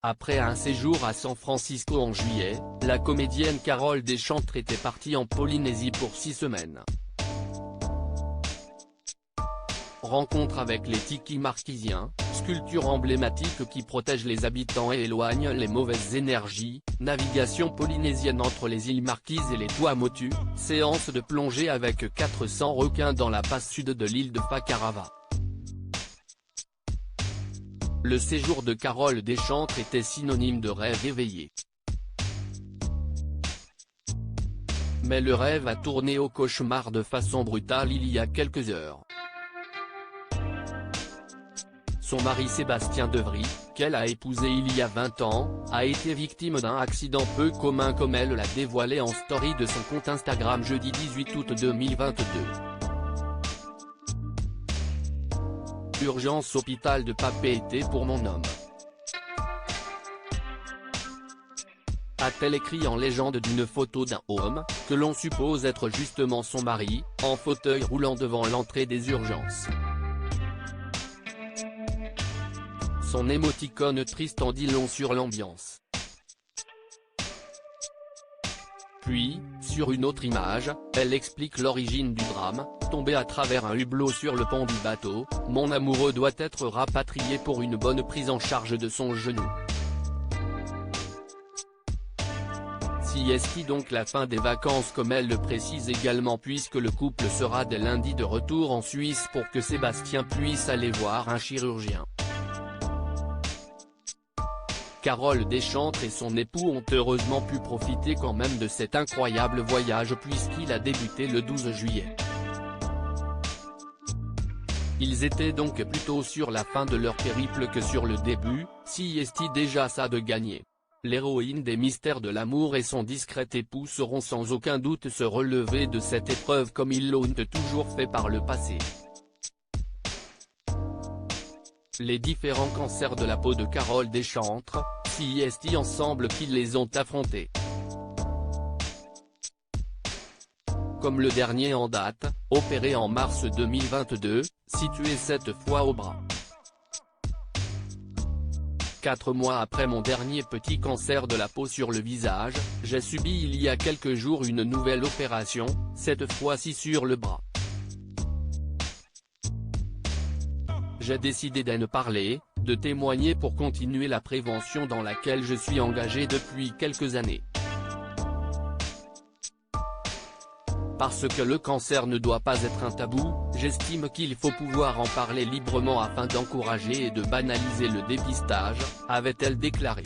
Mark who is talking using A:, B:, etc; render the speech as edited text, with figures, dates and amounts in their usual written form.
A: Après un séjour à San Francisco en juillet, la comédienne Carole Deschantres était partie en Polynésie pour 6 semaines. Rencontre avec les tikis marquisiens, sculptures emblématiques qui protègent les habitants et éloignent les mauvaises énergies, navigation polynésienne entre les îles Marquises et les Tuamotu, séance de plongée avec 400 requins dans la face sud de l'île de Fakarava. Le séjour de Carole Deschantres était synonyme de rêve éveillé. Mais le rêve a tourné au cauchemar de façon brutale il y a quelques heures. Son mari Sébastien Devry, qu'elle a épousé il y a 20 ans, a été victime d'un accident peu commun comme elle l'a dévoilé en story de son compte Instagram jeudi 18 août 2022. Urgence hôpital de Papeete pour mon homme. A-t-elle écrit en légende d'une photo d'un homme, que l'on suppose être justement son mari, en fauteuil roulant devant l'entrée des urgences. Son émoticône triste en dit long sur l'ambiance. Puis, sur une autre image, elle explique l'origine du drame: tombé à travers un hublot sur le pont du bateau, mon amoureux doit être rapatrié pour une bonne prise en charge de son genou. Si est-ce donc la fin des vacances comme elle le précise également, puisque le couple sera dès lundi de retour en Suisse pour que Sébastien puisse aller voir un chirurgien. Carole Deschantres et son époux ont heureusement pu profiter quand même de cet incroyable voyage puisqu'il a débuté le 12 juillet. Ils étaient donc plutôt sur la fin de leur périple que sur le début, si est-il déjà ça de gagner. L'héroïne des mystères de l'amour et son discret époux sauront sans aucun doute se relever de cette épreuve comme ils l'ont toujours fait par le passé. Les différents cancers de la peau de Carole Deschantres, si est ensemble qu'ils les ont affrontés. Comme le dernier en date, opéré en mars 2022, situé cette fois au bras. 4 mois après mon dernier petit cancer de la peau sur le visage, j'ai subi il y a quelques jours une nouvelle opération, cette fois-ci sur le bras. J'ai décidé d'en parler, de témoigner pour continuer la prévention dans laquelle je suis engagé depuis quelques années. Parce que le cancer ne doit pas être un tabou, j'estime qu'il faut pouvoir en parler librement afin d'encourager et de banaliser le dépistage, avait-elle déclaré.